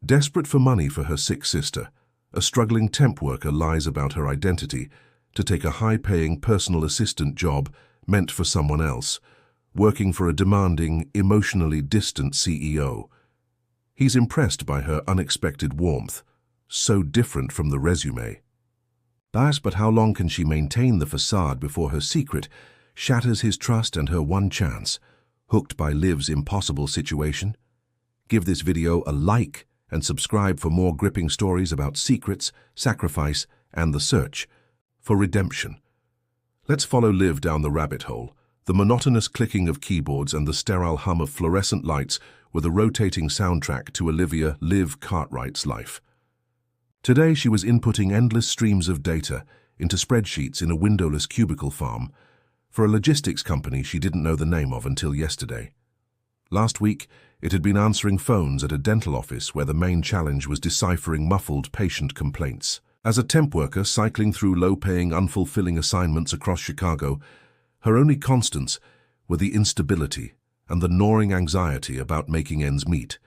Desperate for money for her sick sister, a struggling temp worker lies about her identity to take a high-paying personal assistant job meant for someone else, working for a demanding, emotionally distant CEO. He's impressed by her unexpected warmth, so different from the resume. But how long can she maintain the facade before her secret shatters his trust and her one chance? Hooked by Liv's impossible situation? Give this video a like and subscribe for more gripping stories about secrets, sacrifice, and the search for redemption. Let's follow Liv down the rabbit hole. The monotonous clicking of keyboards and the sterile hum of fluorescent lights were the rotating soundtrack to Olivia Liv Cartwright's life. Today she was inputting endless streams of data into spreadsheets in a windowless cubicle farm for a logistics company she didn't know the name of until yesterday. Last week, it had been answering phones at a dental office where the main challenge was deciphering muffled patient complaints. As a temp worker cycling through low-paying, unfulfilling assignments across Chicago, her only constants were the instability and the gnawing anxiety about making ends meet.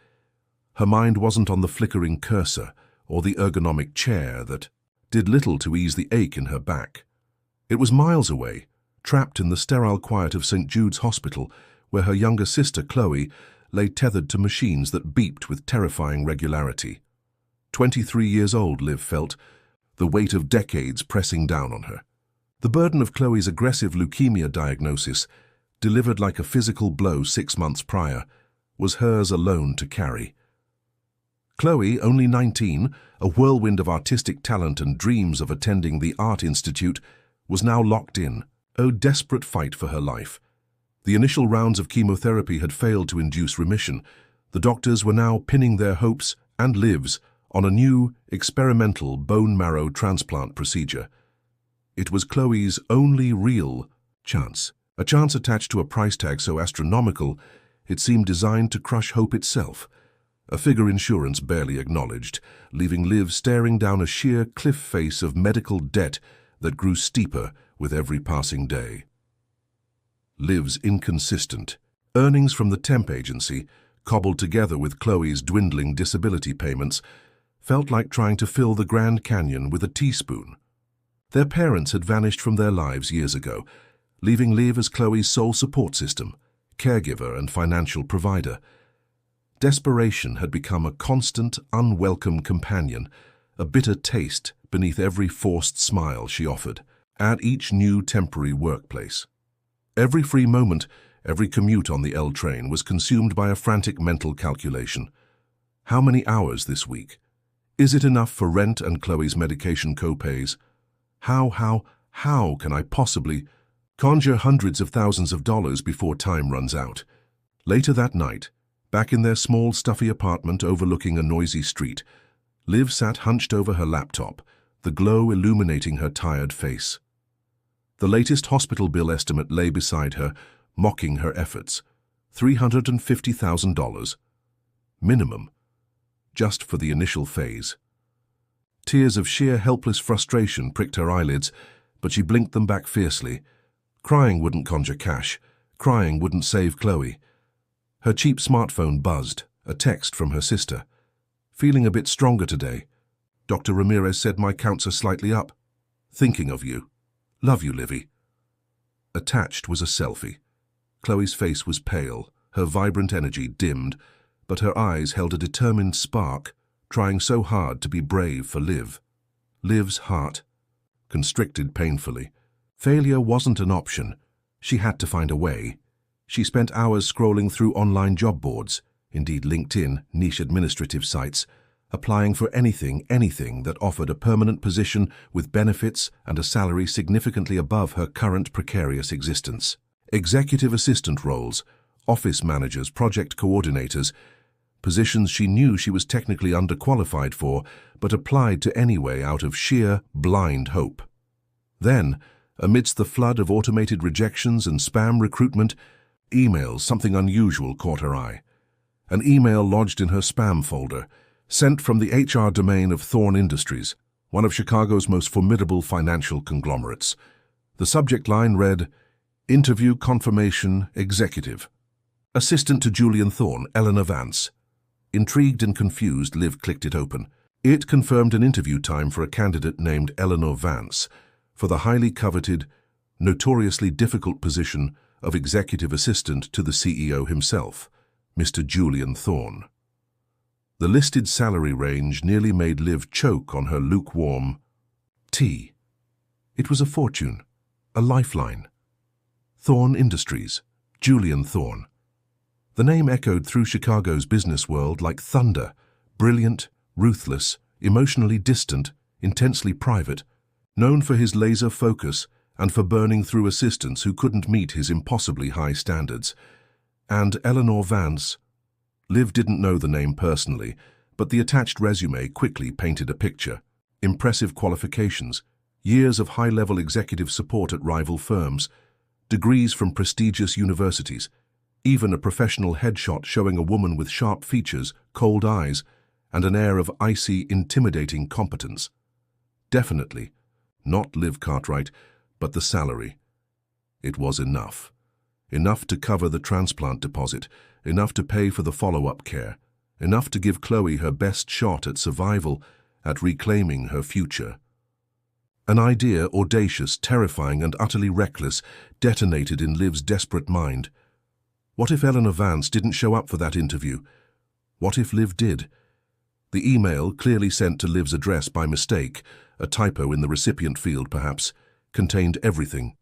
Her mind wasn't on the flickering cursor or the ergonomic chair that did little to ease the ache in her back. It was miles away, trapped in the sterile quiet of St. Jude's Hospital, where her younger sister, Chloe, lay tethered to machines that beeped with terrifying regularity. 23 years old, Liv felt, the weight of decades pressing down on her. The burden of Chloe's aggressive leukemia diagnosis, delivered like a physical blow 6 months prior, was hers alone to carry. Chloe, only 19, a whirlwind of artistic talent and dreams of attending the Art Institute, was now locked in, a desperate fight for her life. The initial rounds of chemotherapy had failed to induce remission. The doctors were now pinning their hopes and lives on a new, experimental bone marrow transplant procedure. It was Chloe's only real chance, a chance attached to a price tag so astronomical it seemed designed to crush hope itself. A figure insurance barely acknowledged, leaving Liv staring down a sheer cliff face of medical debt that grew steeper with every passing day. Liv's inconsistent earnings from the temp agency, cobbled together with Chloe's dwindling disability payments, felt like trying to fill the Grand Canyon with a teaspoon. Their parents had vanished from their lives years ago, leaving Liv as Chloe's sole support system, caregiver and financial provider. Desperation had become a constant, unwelcome companion, a bitter taste beneath every forced smile she offered at each new temporary workplace. Every free moment, every commute on the L train was consumed by a frantic mental calculation. How many hours this week? Is it enough for rent and Chloe's medication co-pays? How can I possibly conjure hundreds of thousands of dollars before time runs out? Later that night, back in their small, stuffy apartment overlooking a noisy street, Liv sat hunched over her laptop, the glow illuminating her tired face. The latest hospital bill estimate lay beside her, mocking her efforts. $350,000. Minimum. Just for the initial phase. Tears of sheer helpless frustration pricked her eyelids, but she blinked them back fiercely. Crying wouldn't conjure cash. Crying wouldn't save Chloe. Her cheap smartphone buzzed, a text from her sister. Feeling a bit stronger today. Dr. Ramirez said my counts are slightly up. Thinking of you. Love you, Livy. Attached was a selfie. Chloe's face was pale, her vibrant energy dimmed, but her eyes held a determined spark, trying so hard to be brave for Liv. Liv's heart constricted painfully. Failure wasn't an option. She had to find a way. She spent hours scrolling through online job boards, indeed LinkedIn, niche administrative sites, applying for anything that offered a permanent position with benefits and a salary significantly above her current precarious existence. Executive assistant roles, office managers, project coordinators, positions she knew she was technically underqualified for, but applied to anyway out of sheer, blind hope. Then, amidst the flood of automated rejections and spam recruitment, something unusual caught her eye. An email lodged in her spam folder, sent from the HR domain of Thorn Industries, one of Chicago's most formidable financial conglomerates. The subject line read, Interview Confirmation Executive. Assistant to Julian Thorn, Eleanor Vance. Intrigued and confused, Liv clicked it open. It confirmed an interview time for a candidate named Eleanor Vance for the highly coveted, notoriously difficult position of executive assistant to the CEO himself, Mr. Julian Thorne. The listed salary range nearly made Liv choke on her lukewarm tea. It was a fortune, a lifeline. Thorne Industries, Julian Thorne. The name echoed through Chicago's business world like thunder, brilliant, ruthless, emotionally distant, intensely private, known for his laser focus and for burning through assistants who couldn't meet his impossibly high standards. And Eleanor Vance. Liv didn't know the name personally, but the attached resume quickly painted a picture. Impressive qualifications, years of high-level executive support at rival firms, degrees from prestigious universities, even a professional headshot showing a woman with sharp features, cold eyes, and an air of icy, intimidating competence. Definitely, not Liv Cartwright, but the salary. It was enough. Enough to cover the transplant deposit, enough to pay for the follow-up care, enough to give Chloe her best shot at survival, at reclaiming her future. An idea, audacious, terrifying, and utterly reckless, detonated in Liv's desperate mind. What if Eleanor Vance didn't show up for that interview? What if Liv did? The email, clearly sent to Liv's address by mistake, a typo in the recipient field perhaps, contained everything.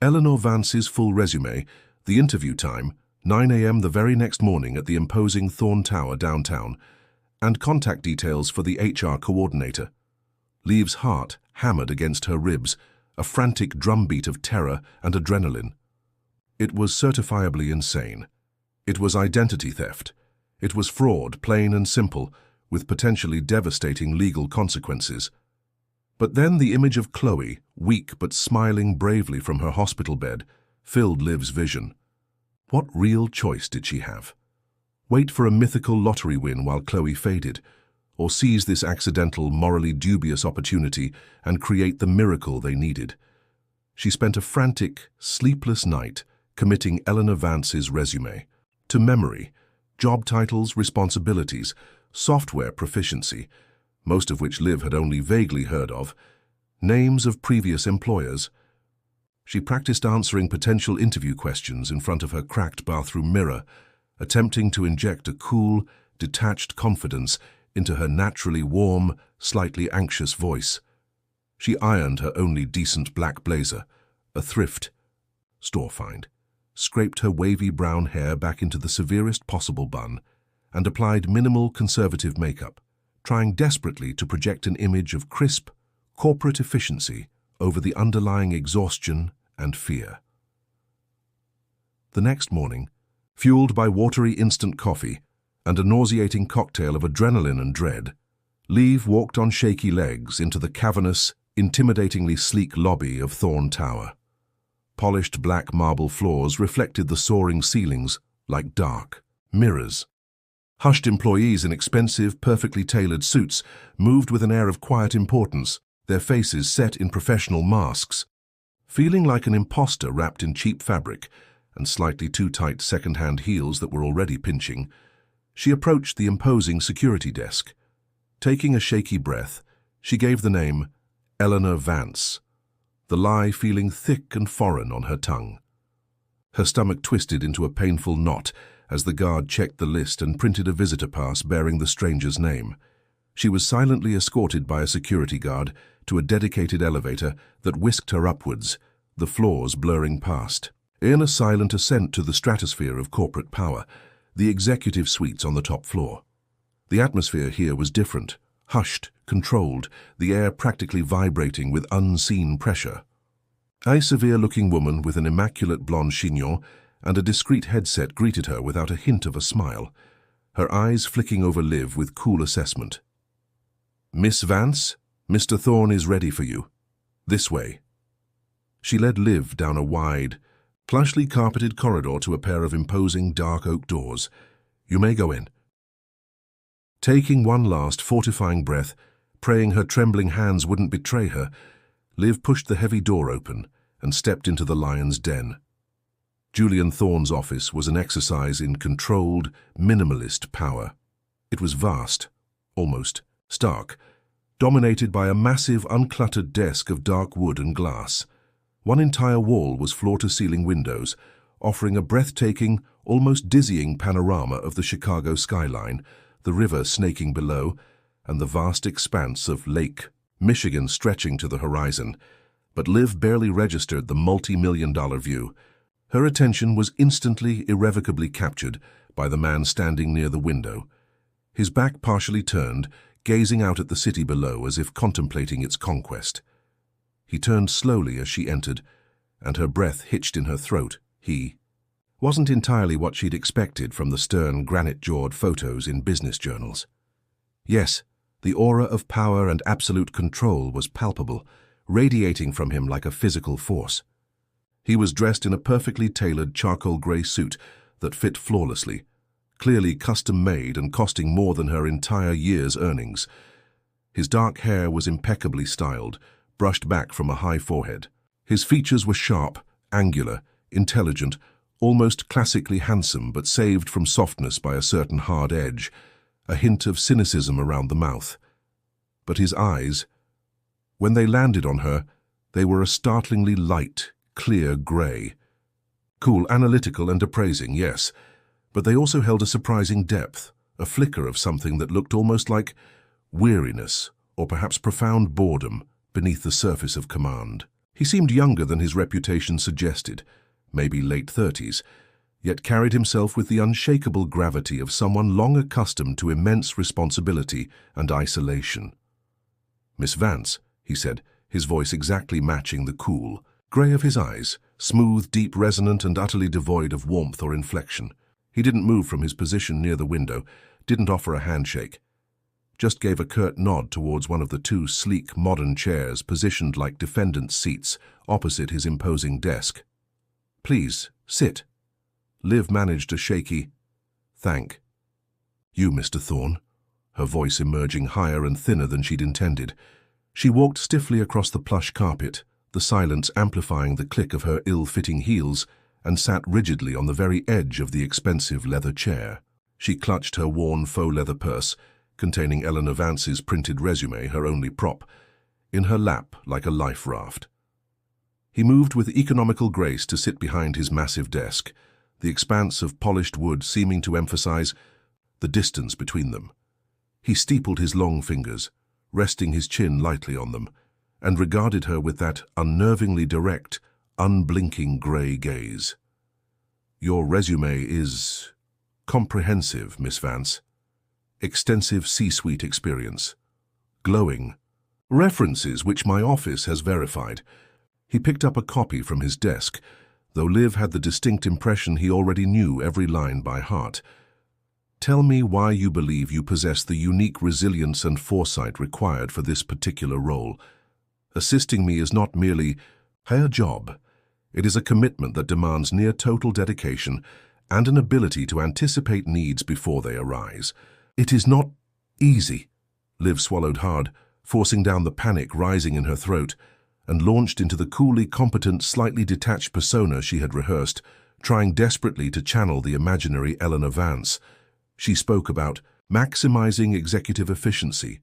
Eleanor Vance's full resume, the interview time, 9 a.m. the very next morning at the imposing Thorne Tower downtown, and contact details for the HR coordinator. Liv's heart hammered against her ribs, a frantic drumbeat of terror and adrenaline. It was certifiably insane. It was identity theft. It was fraud, plain and simple, with potentially devastating legal consequences. But then the image of Chloe, weak but smiling bravely from her hospital bed, filled Liv's vision. What real choice did she have? Wait for a mythical lottery win while Chloe faded, or seize this accidental, morally dubious opportunity and create the miracle they needed? She spent a frantic, sleepless night committing Eleanor Vance's resume to memory, job titles, responsibilities, software proficiency, most of which Liv had only vaguely heard of, names of previous employers. She practiced answering potential interview questions in front of her cracked bathroom mirror, attempting to inject a cool, detached confidence into her naturally warm, slightly anxious voice. She ironed her only decent black blazer, a thrift store find, scraped her wavy brown hair back into the severest possible bun, and applied minimal conservative makeup, trying desperately to project an image of crisp, corporate efficiency over the underlying exhaustion and fear. The next morning, fueled by watery instant coffee and a nauseating cocktail of adrenaline and dread, Liv walked on shaky legs into the cavernous, intimidatingly sleek lobby of Thorne Tower. Polished black marble floors reflected the soaring ceilings like dark mirrors. Hushed employees in expensive, perfectly tailored suits moved with an air of quiet importance, their faces set in professional masks. Feeling like an imposter wrapped in cheap fabric and slightly too tight second-hand heels that were already pinching, she approached the imposing security desk. Taking a shaky breath, she gave the name Eleanor Vance, the lie feeling thick and foreign on her tongue. Her stomach twisted into a painful knot as the guard checked the list and printed a visitor pass bearing the stranger's name. She was silently escorted by a security guard to a dedicated elevator that whisked her upwards, the floors blurring past. In a silent ascent to the stratosphere of corporate power, the executive suites on the top floor. The atmosphere here was different, hushed, controlled, the air practically vibrating with unseen pressure. A severe-looking woman with an immaculate blonde chignon and a discreet headset greeted her without a hint of a smile, her eyes flicking over Liv with cool assessment. "Miss Vance, Mr. Thorne is ready for you. This way." She led Liv down a wide, plushly carpeted corridor to a pair of imposing dark oak doors. "You may go in." Taking one last fortifying breath, praying her trembling hands wouldn't betray her, Liv pushed the heavy door open and stepped into the lion's den. Julian Thorne's office was an exercise in controlled, minimalist power. It was vast, almost stark, dominated by a massive, uncluttered desk of dark wood and glass. One entire wall was floor-to-ceiling windows, offering a breathtaking, almost dizzying panorama of the Chicago skyline, the river snaking below, and the vast expanse of Lake Michigan stretching to the horizon. But Liv barely registered the multi-million-dollar view. Her attention was instantly, irrevocably captured by the man standing near the window. His back partially turned, gazing out at the city below as if contemplating its conquest. He turned slowly as she entered, and her breath hitched in her throat. He wasn't entirely what she'd expected from the stern, granite-jawed photos in business journals. Yes, the aura of power and absolute control was palpable, radiating from him like a physical force. He was dressed in a perfectly tailored charcoal grey suit that fit flawlessly, clearly custom-made and costing more than her entire year's earnings. His dark hair was impeccably styled, brushed back from a high forehead. His features were sharp, angular, intelligent, almost classically handsome but saved from softness by a certain hard edge, a hint of cynicism around the mouth. But his eyes, when they landed on her, they were a startlingly light, clear grey. Cool, analytical and appraising, yes, but they also held a surprising depth, a flicker of something that looked almost like weariness or perhaps profound boredom beneath the surface of command. He seemed younger than his reputation suggested, maybe late 30s, yet carried himself with the unshakable gravity of someone long accustomed to immense responsibility and isolation. "Miss Vance," he said, his voice exactly matching the cool grey of his eyes, smooth, deep, resonant, and utterly devoid of warmth or inflection. He didn't move from his position near the window, didn't offer a handshake, just gave a curt nod towards one of the two sleek, modern chairs positioned like defendant's seats opposite his imposing desk. "Please, sit." Liv managed a shaky, "Thank you, Mr. Thorne," her voice emerging higher and thinner than she'd intended. She walked stiffly across the plush carpet, the silence amplifying the click of her ill-fitting heels, and sat rigidly on the very edge of the expensive leather chair. She clutched her worn faux leather purse, containing Eleanor Vance's printed resume, her only prop, in her lap like a life raft. He moved with economical grace to sit behind his massive desk, the expanse of polished wood seeming to emphasize the distance between them. He steepled his long fingers, resting his chin lightly on them, and regarded her with that unnervingly direct, unblinking grey gaze. "Your resume is comprehensive, Miss Vance. Extensive C-suite experience. Glowing references which my office has verified." He picked up a copy from his desk, though Liv had the distinct impression he already knew every line by heart. "Tell me why you believe you possess the unique resilience and foresight required for this particular role. Assisting me is not merely a job. It is a commitment that demands near total dedication and an ability to anticipate needs before they arise. It is not easy." Liv swallowed hard, forcing down the panic rising in her throat, and launched into the coolly competent, slightly detached persona she had rehearsed, trying desperately to channel the imaginary Eleanor Vance. She spoke about maximizing executive efficiency,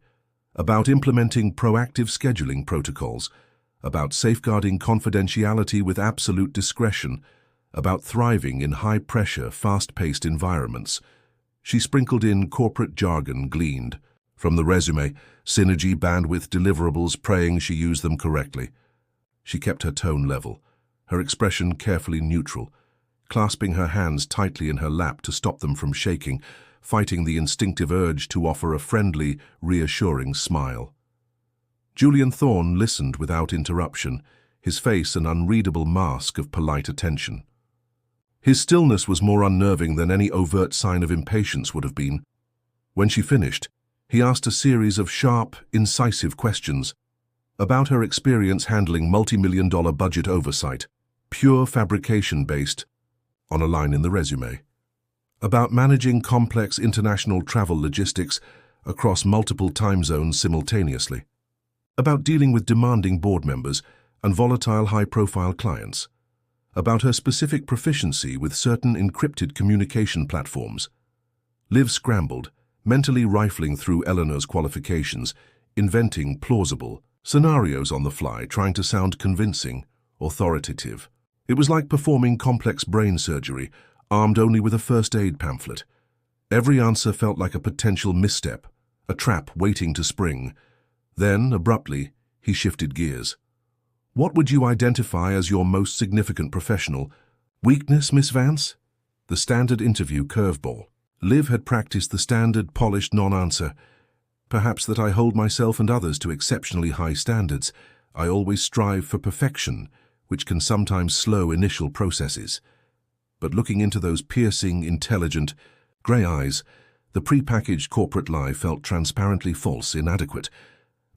about implementing proactive scheduling protocols, about safeguarding confidentiality with absolute discretion, about thriving in high-pressure, fast-paced environments. She sprinkled in corporate jargon gleaned from the resume, synergy, bandwidth, deliverables, praying she used them correctly. She kept her tone level, her expression carefully neutral, clasping her hands tightly in her lap to stop them from shaking, fighting the instinctive urge to offer a friendly, reassuring smile. Julian Thorne listened without interruption, his face an unreadable mask of polite attention. His stillness was more unnerving than any overt sign of impatience would have been. When she finished, he asked a series of sharp, incisive questions about her experience handling multi-million-dollar budget oversight, pure fabrication-based, on a line in the resume, about managing complex international travel logistics across multiple time zones simultaneously, about dealing with demanding board members and volatile high-profile clients, about her specific proficiency with certain encrypted communication platforms. Liv scrambled, mentally rifling through Eleanor's qualifications, inventing plausible scenarios on the fly, trying to sound convincing, authoritative. It was like performing complex brain surgery, armed only with a first aid pamphlet. Every answer felt like a potential misstep, a trap waiting to spring. Then, abruptly, he shifted gears. What would you identify as your most significant professional weakness, Miss Vance? The standard interview curveball. Liv had practiced the standard, polished non-answer. Perhaps that I hold myself and others to exceptionally high standards. I always strive for perfection, which can sometimes slow initial processes. But looking into those piercing, intelligent, grey eyes, the prepackaged corporate lie felt transparently false, inadequate.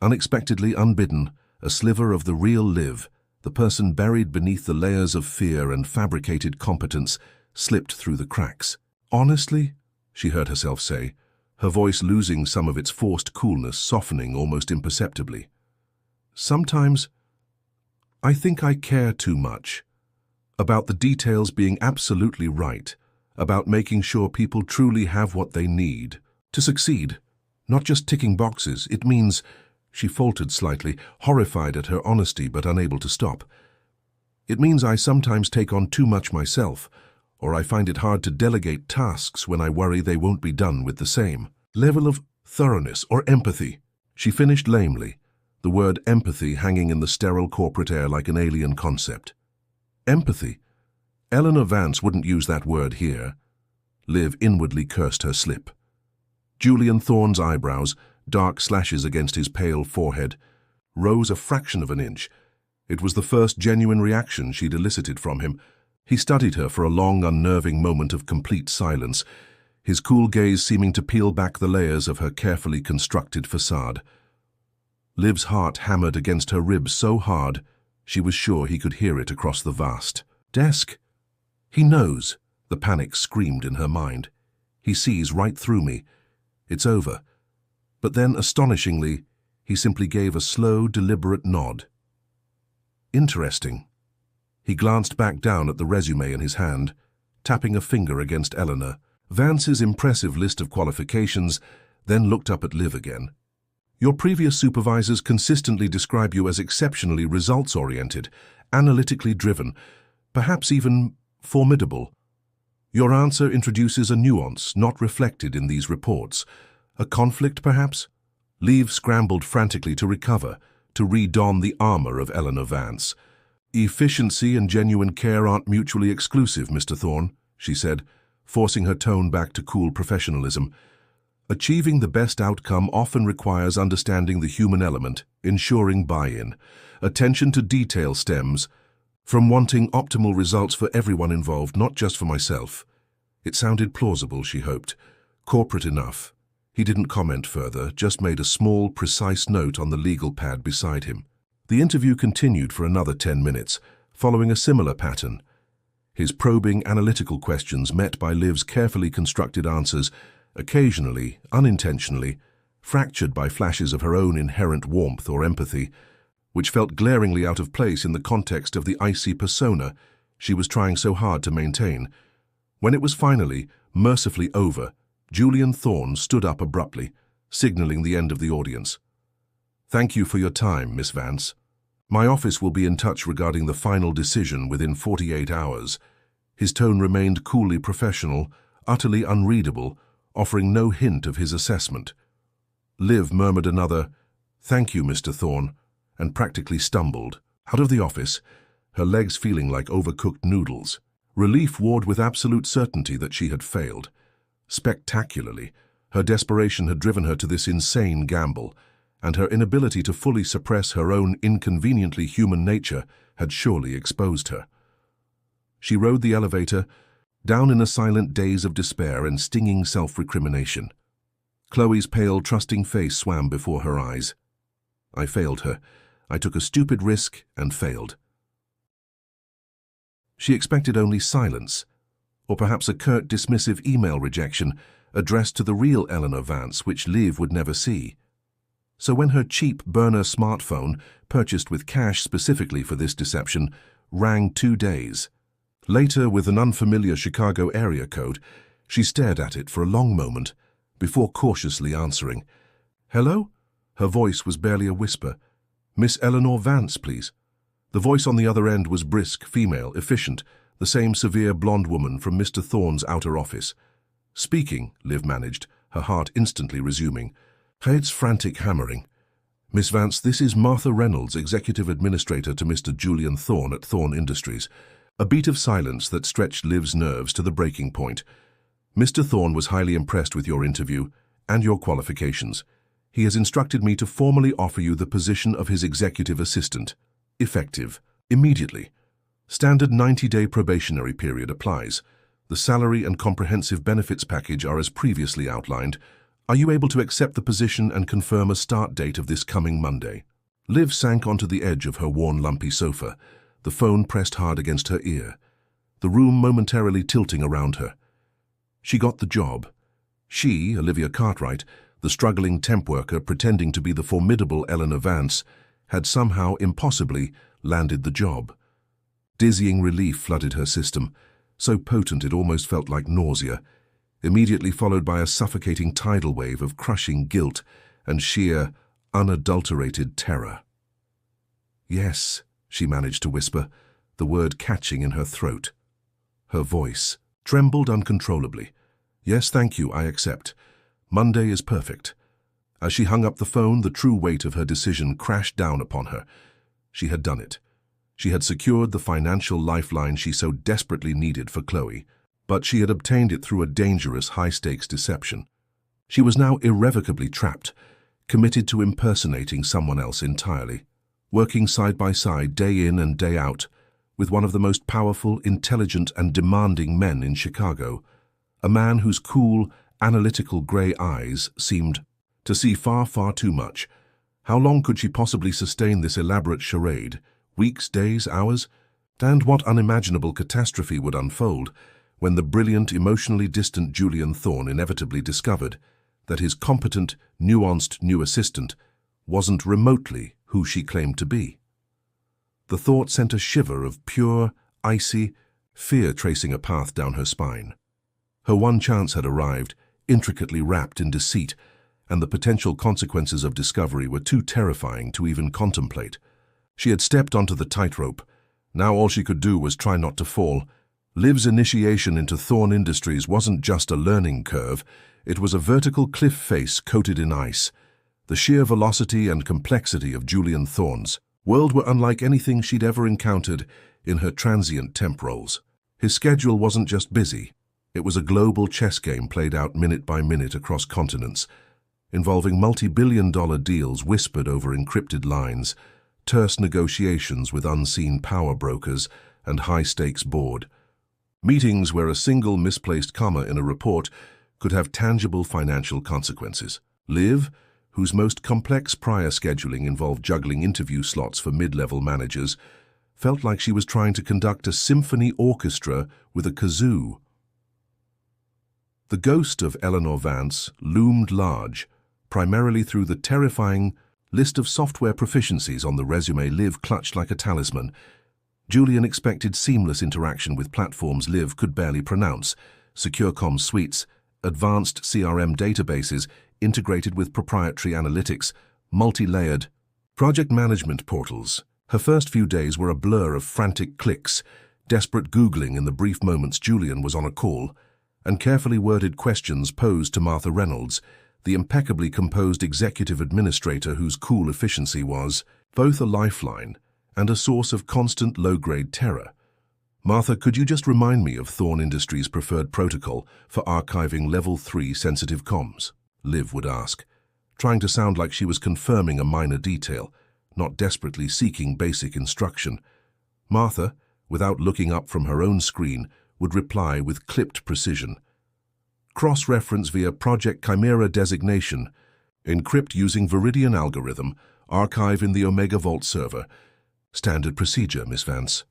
Unexpectedly unbidden, a sliver of the real Liv, the person buried beneath the layers of fear and fabricated competence, slipped through the cracks. Honestly, she heard herself say, her voice losing some of its forced coolness, softening almost imperceptibly. Sometimes, I think I care too much. About the details being absolutely right, about making sure people truly have what they need to succeed. Not just ticking boxes, it means, she faltered slightly, horrified at her honesty but unable to stop. It means I sometimes take on too much myself, or I find it hard to delegate tasks when I worry they won't be done with the same level of thoroughness or empathy. She finished lamely, the word empathy hanging in the sterile corporate air like an alien concept. Empathy? Eleanor Vance wouldn't use that word here. Liv inwardly cursed her slip. Julian Thorne's eyebrows, dark slashes against his pale forehead, rose a fraction of an inch. It was the first genuine reaction she'd elicited from him. He studied her for a long, unnerving moment of complete silence, his cool gaze seeming to peel back the layers of her carefully constructed facade. Liv's heart hammered against her ribs so hard, she was sure he could hear it across the vast desk. He knows, the panic screamed in her mind. He sees right through me. It's over. But then, astonishingly, he simply gave a slow, deliberate nod. Interesting. He glanced back down at the resume in his hand, tapping a finger against Eleanor, Vance's impressive list of qualifications, then looked up at Liv again. Your previous supervisors consistently describe you as exceptionally results-oriented, analytically driven, perhaps even formidable. Your answer introduces a nuance not reflected in these reports. A conflict, perhaps? Liv scrambled frantically to recover, to re-don the armor of Eleanor Vance. Efficiency and genuine care aren't mutually exclusive, Mr. Thorne, she said, forcing her tone back to cool professionalism. Achieving the best outcome often requires understanding the human element, ensuring buy-in. Attention to detail stems from wanting optimal results for everyone involved, not just for myself. It sounded plausible, she hoped. Corporate enough. He didn't comment further, just made a small, precise note on the legal pad beside him. The interview continued for another 10 minutes, following a similar pattern. His probing, analytical questions met by Liv's carefully constructed answers, occasionally, unintentionally, fractured by flashes of her own inherent warmth or empathy, which felt glaringly out of place in the context of the icy persona she was trying so hard to maintain. When it was finally, mercifully over, Julian Thorne stood up abruptly, signaling the end of the audience. Thank you for your time, Miss Vance. My office will be in touch regarding the final decision within 48 hours. His tone remained coolly professional, utterly unreadable, offering no hint of his assessment. Liv murmured another, "Thank you, Mr. Thorne," and practically stumbled out of the office, her legs feeling like overcooked noodles. Relief warred with absolute certainty that she had failed. Spectacularly, her desperation had driven her to this insane gamble, and her inability to fully suppress her own inconveniently human nature had surely exposed her. She rode the elevator, down in a silent daze of despair and stinging self-recrimination. Chloe's pale, trusting face swam before her eyes. I failed her. I took a stupid risk and failed. She expected only silence, or perhaps a curt, dismissive email rejection addressed to the real Eleanor Vance, which Liv would never see. So when her cheap burner smartphone, purchased with cash specifically for this deception, rang 2 days later with an unfamiliar Chicago area code, she stared at it for a long moment, before cautiously answering. "Hello?" Her voice was barely a whisper. "Miss Eleanor Vance, please." The voice on the other end was brisk, female, efficient, the same severe blonde woman from Mr. Thorne's outer office. "Speaking," Liv managed, her heart instantly resuming. Head's frantic hammering. "Miss Vance, this is Martha Reynolds, Executive Administrator to Mr. Julian Thorne at Thorne Industries." A beat of silence that stretched Liv's nerves to the breaking point. "Mr. Thorne was highly impressed with your interview and your qualifications. He has instructed me to formally offer you the position of his executive assistant, effective immediately. Standard 90-day probationary period applies. The salary and comprehensive benefits package are as previously outlined. Are you able to accept the position and confirm a start date of this coming Monday?" Liv sank onto the edge of her worn, lumpy sofa, the phone pressed hard against her ear, the room momentarily tilting around her. She got the job. She, Olivia Cartwright, the struggling temp worker pretending to be the formidable Eleanor Vance, had somehow impossibly landed the job. Dizzying relief flooded her system, so potent it almost felt like nausea, immediately followed by a suffocating tidal wave of crushing guilt and sheer, unadulterated terror. "Yes," she managed to whisper, the word catching in her throat. Her voice trembled uncontrollably. "Yes, thank you, I accept. Monday is perfect." As she hung up the phone, the true weight of her decision crashed down upon her. She had done it. She had secured the financial lifeline she so desperately needed for Chloe, but she had obtained it through a dangerous, high-stakes deception. She was now irrevocably trapped, committed to impersonating someone else entirely, working side by side, day in and day out, with one of the most powerful, intelligent, and demanding men in Chicago, a man whose cool, analytical grey eyes seemed to see far, far too much. How long could she possibly sustain this elaborate charade? Weeks, days, hours? And what unimaginable catastrophe would unfold when the brilliant, emotionally distant Julian Thorne inevitably discovered that his competent, nuanced new assistant wasn't remotely who she claimed to be? The thought sent a shiver of pure, icy fear tracing a path down her spine. Her one chance had arrived, intricately wrapped in deceit, and the potential consequences of discovery were too terrifying to even contemplate. She had stepped onto the tightrope. Now all she could do was try not to fall. Liv's initiation into Thorne Industries wasn't just a learning curve, it was a vertical cliff face coated in ice. The sheer velocity and complexity of Julian Thorne's world were unlike anything she'd ever encountered in her transient temp roles. His schedule wasn't just busy, it was a global chess game played out minute by minute across continents, involving multi-billion-dollar deals whispered over encrypted lines, terse negotiations with unseen power brokers, and high-stakes board meetings where a single misplaced comma in a report could have tangible financial consequences. Liv, whose most complex prior scheduling involved juggling interview slots for mid-level managers, felt like she was trying to conduct a symphony orchestra with a kazoo. The ghost of Eleanor Vance loomed large, primarily through the terrifying list of software proficiencies on the resume Liv clutched like a talisman. Julian expected seamless interaction with platforms Liv could barely pronounce, secure comms suites, advanced CRM databases integrated with proprietary analytics, multi-layered project management portals. Her first few days were a blur of frantic clicks, desperate Googling in the brief moments Julian was on a call, and carefully worded questions posed to Martha Reynolds, the impeccably composed executive administrator whose cool efficiency was both a lifeline and a source of constant low-grade terror. "Martha, could you just remind me of Thorne Industries' preferred protocol for archiving Level 3 sensitive comms?" Liv would ask, trying to sound like she was confirming a minor detail, not desperately seeking basic instruction. Martha, without looking up from her own screen, would reply with clipped precision. "Cross-reference via Project Chimera designation. Encrypt using Viridian algorithm. Archive in the Omega Vault server. Standard procedure, Miss Vance."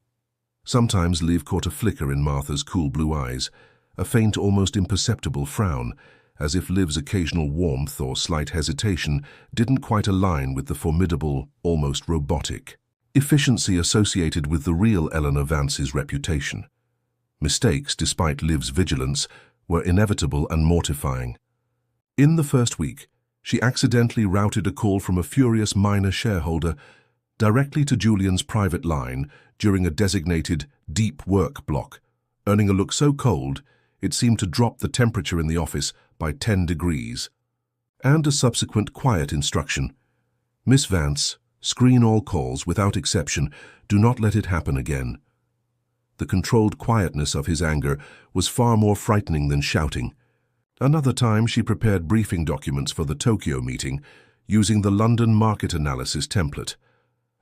Sometimes Liv caught a flicker in Martha's cool blue eyes, a faint, almost imperceptible frown, as if Liv's occasional warmth or slight hesitation didn't quite align with the formidable, almost robotic efficiency associated with the real Eleanor Vance's reputation. Mistakes, despite Liv's vigilance, were inevitable and mortifying. In the first week, she accidentally routed a call from a furious minor shareholder directly to Julian's private line during a designated deep work block, earning a look so cold it seemed to drop the temperature in the office by 10 degrees. And a subsequent quiet instruction: Miss Vance, screen all calls without exception. Do not let it happen again. The controlled quietness of his anger was far more frightening than shouting. Another time she prepared briefing documents for the Tokyo meeting using the London market analysis template.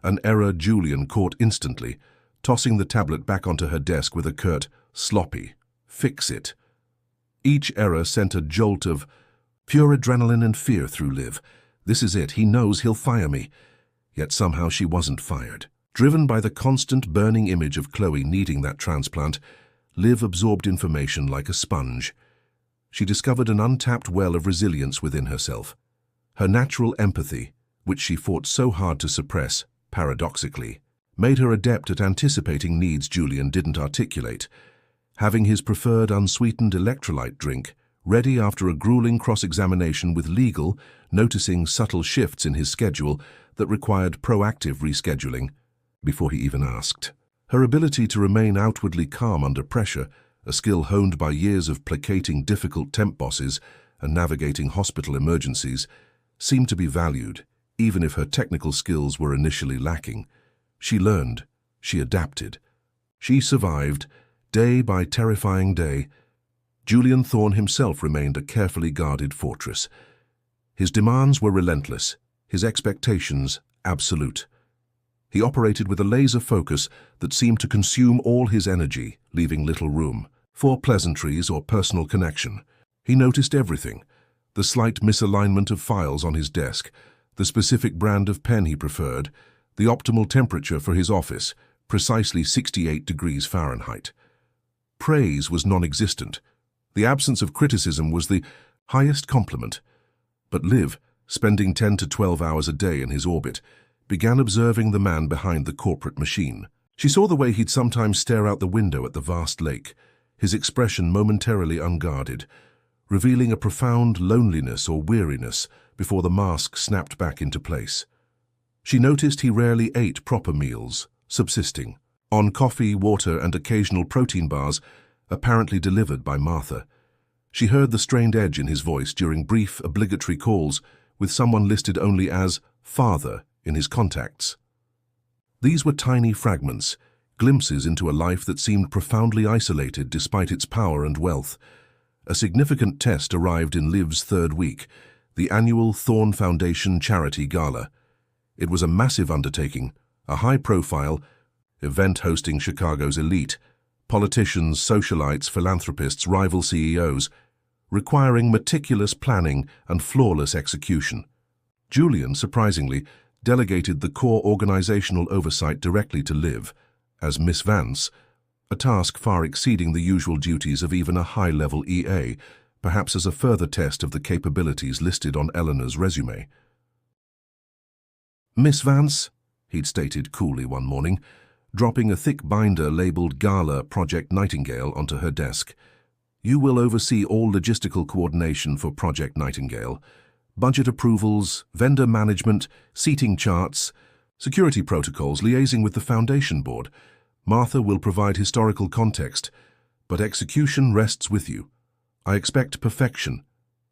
An error Julian caught instantly, tossing the tablet back onto her desk with a curt, sloppy, "Fix it." Each error sent a jolt of pure adrenaline and fear through Liv. This is it, he knows he'll fire me. Yet somehow she wasn't fired. Driven by the constant burning image of Chloe needing that transplant, Liv absorbed information like a sponge. She discovered an untapped well of resilience within herself. Her natural empathy, which she fought so hard to suppress, paradoxically, made her adept at anticipating needs Julian didn't articulate. Having his preferred unsweetened electrolyte drink ready after a grueling cross-examination with legal, noticing subtle shifts in his schedule that required proactive rescheduling before he even asked. Her ability to remain outwardly calm under pressure, a skill honed by years of placating difficult temp bosses and navigating hospital emergencies, seemed to be valued, even if her technical skills were initially lacking. She learned, she adapted. She survived, day by terrifying day. Julian Thorne himself remained a carefully guarded fortress. His demands were relentless, his expectations absolute. He operated with a laser focus that seemed to consume all his energy, leaving little room for pleasantries or personal connection. He noticed everything: the slight misalignment of files on his desk, the specific brand of pen he preferred, the optimal temperature for his office, precisely 68 degrees Fahrenheit. Praise was non-existent. The absence of criticism was the highest compliment. But Liv, spending 10 to 12 hours a day in his orbit, began observing the man behind the corporate machine. She saw the way he'd sometimes stare out the window at the vast lake, his expression momentarily unguarded, revealing a profound loneliness or weariness before the mask snapped back into place. She noticed he rarely ate proper meals, subsisting on coffee, water, and occasional protein bars, apparently delivered by Martha. She heard the strained edge in his voice during brief, obligatory calls with someone listed only as father in his contacts. These were tiny fragments, glimpses into a life that seemed profoundly isolated despite its power and wealth. A significant test arrived in Liv's third week, the annual Thorne Foundation Charity Gala. It was a massive undertaking, a high-profile event hosting Chicago's elite, politicians, socialites, philanthropists, rival CEOs, requiring meticulous planning and flawless execution. Julian, surprisingly, delegated the core organizational oversight directly to Liv, as Miss Vance, a task far exceeding the usual duties of even a high-level EA, perhaps as a further test of the capabilities listed on Eleanor's resume. "Miss Vance," he'd stated coolly one morning, dropping a thick binder labeled Gala Project Nightingale onto her desk. "You will oversee all logistical coordination for Project Nightingale, budget approvals, vendor management, seating charts, security protocols, liaising with the Foundation Board. Martha will provide historical context, but execution rests with you. I expect perfection.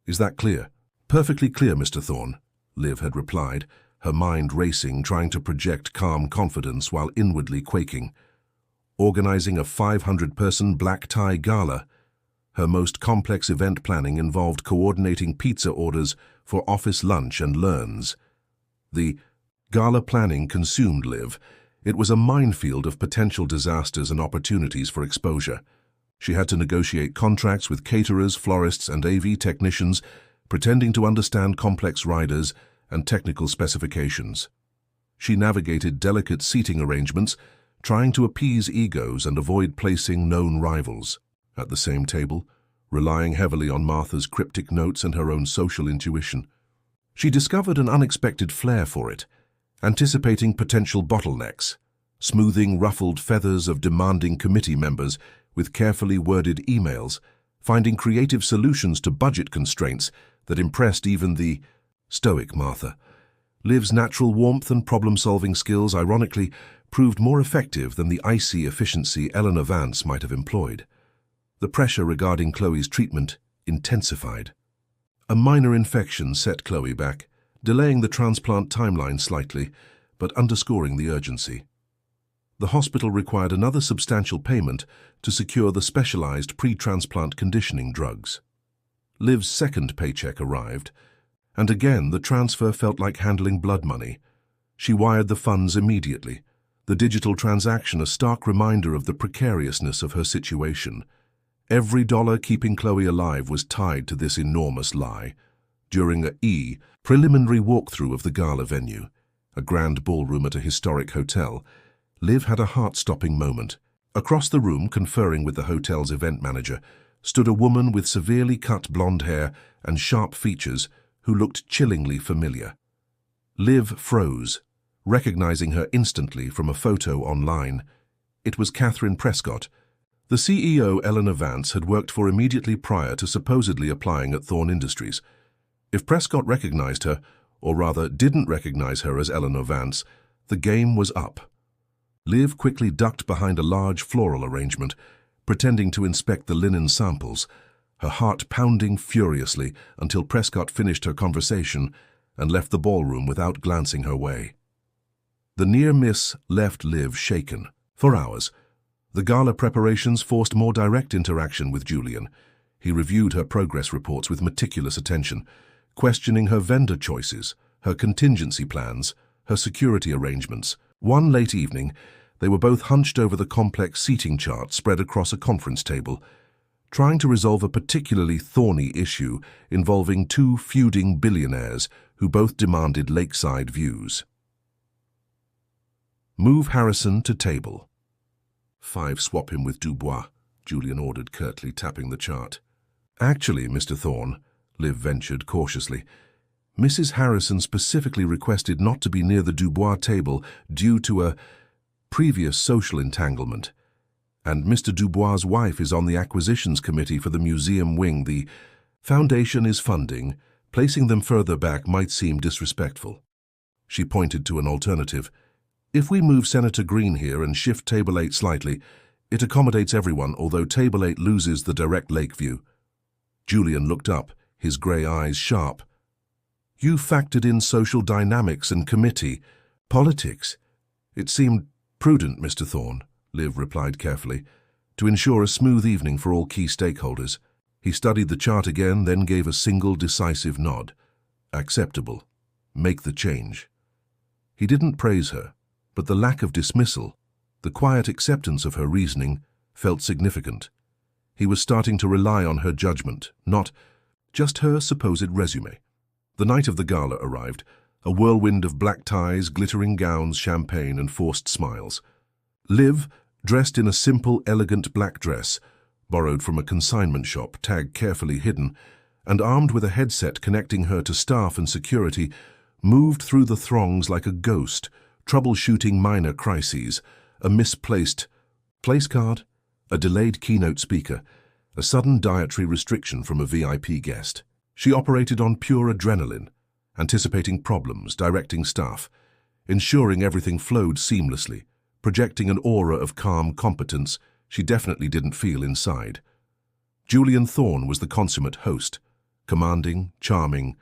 Is that clear?" "Perfectly clear, Mr. Thorne," Liv had replied, her mind racing, trying to project calm confidence while inwardly quaking. Organizing a 500-person black-tie gala. Her most complex event planning involved coordinating pizza orders for office lunch and learns. The gala planning consumed Liv. It was a minefield of potential disasters and opportunities for exposure. She had to negotiate contracts with caterers, florists, and AV technicians, pretending to understand complex riders and technical specifications. She navigated delicate seating arrangements, trying to appease egos and avoid placing known rivals at the same table, relying heavily on Martha's cryptic notes and her own social intuition. She discovered an unexpected flair for it, anticipating potential bottlenecks, smoothing ruffled feathers of demanding committee members with carefully worded emails, finding creative solutions to budget constraints that impressed even the stoic Martha. Liv's natural warmth and problem-solving skills, ironically, proved more effective than the icy efficiency Eleanor Vance might have employed. The pressure regarding Chloe's treatment intensified. A minor infection set Chloe back, delaying the transplant timeline slightly, but underscoring the urgency. The hospital required another substantial payment to secure the specialized pre-transplant conditioning drugs. Liv's second paycheck arrived, and again the transfer felt like handling blood money. She wired the funds immediately, the digital transaction a stark reminder of the precariousness of her situation. Every dollar keeping Chloe alive was tied to this enormous lie. During a preliminary walkthrough of the gala venue, a grand ballroom at a historic hotel, Liv had a heart-stopping moment. Across the room, conferring with the hotel's event manager, stood a woman with severely cut blonde hair and sharp features who looked chillingly familiar. Liv froze, recognizing her instantly from a photo online. It was Catherine Prescott. The CEO Eleanor Vance had worked for immediately prior to supposedly applying at Thorne Industries. If Prescott recognized her, or rather didn't recognize her as Eleanor Vance, the game was up. Liv quickly ducked behind a large floral arrangement, pretending to inspect the linen samples, her heart pounding furiously until Prescott finished her conversation and left the ballroom without glancing her way. The near miss left Liv shaken. For hours, the gala preparations forced more direct interaction with Julian. He reviewed her progress reports with meticulous attention, questioning her vendor choices, her contingency plans, her security arrangements. One late evening, they were both hunched over the complex seating chart spread across a conference table, trying to resolve a particularly thorny issue involving two feuding billionaires who both demanded lakeside views. "Move Harrison to table." "5, swap him with Dubois," Julian ordered curtly, tapping the chart. "Actually, Mr. Thorne," Liv ventured cautiously, "Mrs. Harrison specifically requested not to be near the Dubois table due to a previous social entanglement. And Mr. Dubois' wife is on the acquisitions committee for the museum wing. The foundation is funding. Placing them further back might seem disrespectful." She pointed to an alternative. "If we move Senator Green here and shift Table 8 slightly, it accommodates everyone, although Table 8 loses the direct lake view." Julian looked up, his grey eyes sharp. "You factored in social dynamics and committee politics." "It seemed prudent, Mr. Thorne," Liv replied carefully, "to ensure a smooth evening for all key stakeholders." He studied the chart again, then gave a single decisive nod. "Acceptable. Make the change." He didn't praise her, but the lack of dismissal, the quiet acceptance of her reasoning, felt significant. He was starting to rely on her judgment, not just her supposed resume. The night of the gala arrived, a whirlwind of black ties, glittering gowns, champagne, and forced smiles. Liv, dressed in a simple, elegant black dress, borrowed from a consignment shop, tag carefully hidden, and armed with a headset connecting her to staff and security, moved through the throngs like a ghost, troubleshooting minor crises, a misplaced place card, a delayed keynote speaker, a sudden dietary restriction from a VIP guest. She operated on pure adrenaline, anticipating problems, directing staff, ensuring everything flowed seamlessly, projecting an aura of calm competence she definitely didn't feel inside. Julian Thorne was the consummate host, commanding, charming,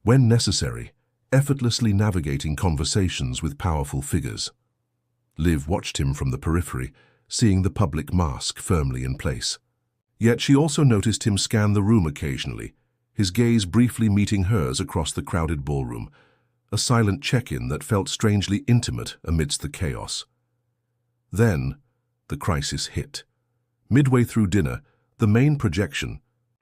when necessary, effortlessly navigating conversations with powerful figures. Liv watched him from the periphery, seeing the public mask firmly in place. Yet she also noticed him scan the room occasionally, his gaze briefly meeting hers across the crowded ballroom, a silent check-in that felt strangely intimate amidst the chaos. Then, the crisis hit. Midway through dinner, the main projection,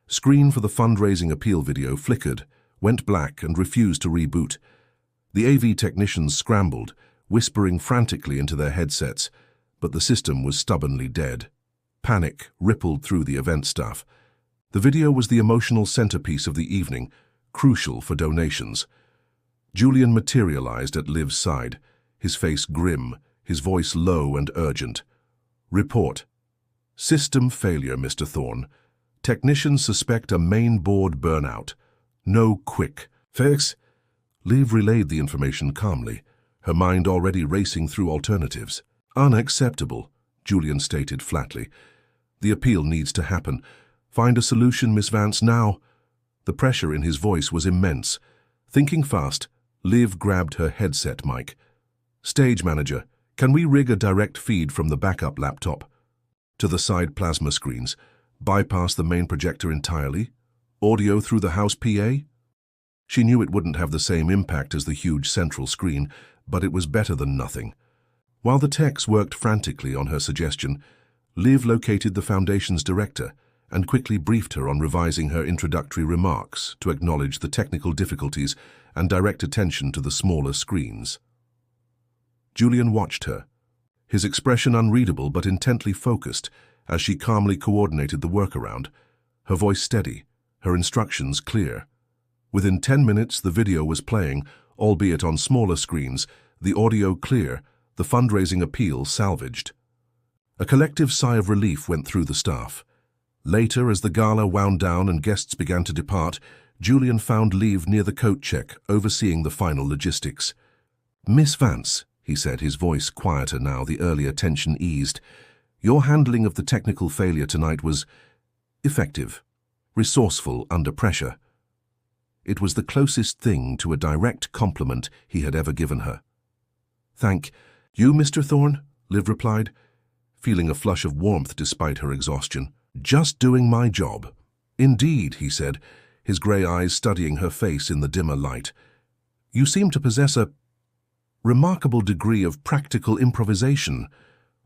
screen for the fundraising appeal video, flickered, went black, and refused to reboot. The AV technicians scrambled, whispering frantically into their headsets, but the system was stubbornly dead. Panic rippled through the event staff. The video was the emotional centerpiece of the evening, crucial for donations. Julian materialized at Liv's side, his face grim, his voice low and urgent. "Report. System failure, Mr. Thorne. Technicians suspect a main board burnout. No, quick. Fix. Liv relayed the information calmly, her mind already racing through alternatives. Unacceptable, Julian stated flatly. The appeal needs to happen. Find a solution, Miss Vance, now. The pressure in his voice was immense. Thinking fast, Liv grabbed her headset mic. Stage manager, can we rig a direct feed from the backup laptop to the side plasma screens, bypass the main projector entirely? Audio through the house PA? She knew it wouldn't have the same impact as the huge central screen, but it was better than nothing. While the techs worked frantically on her suggestion, Liv located the Foundation's director and quickly briefed her on revising her introductory remarks to acknowledge the technical difficulties and direct attention to the smaller screens. Julian watched her, his expression unreadable but intently focused as she calmly coordinated the workaround, her voice steady, her instructions clear. Within 10 minutes, the video was playing, albeit on smaller screens, the audio clear, the fundraising appeal salvaged. A collective sigh of relief went through the staff. Later, as the gala wound down and guests began to depart, Julian found Liv near the coat check, overseeing the final logistics. "Miss Vance," he said, his voice quieter now, the earlier tension eased, "your handling of the technical failure tonight was effective, resourceful under pressure." It was the closest thing to a direct compliment he had ever given her. "Thank you, Mr. Thorne," Liv replied, feeling a flush of warmth despite her exhaustion. "Just doing my job." "Indeed," he said, his grey eyes studying her face in the dimmer light. "You seem to possess a remarkable degree of practical improvisation,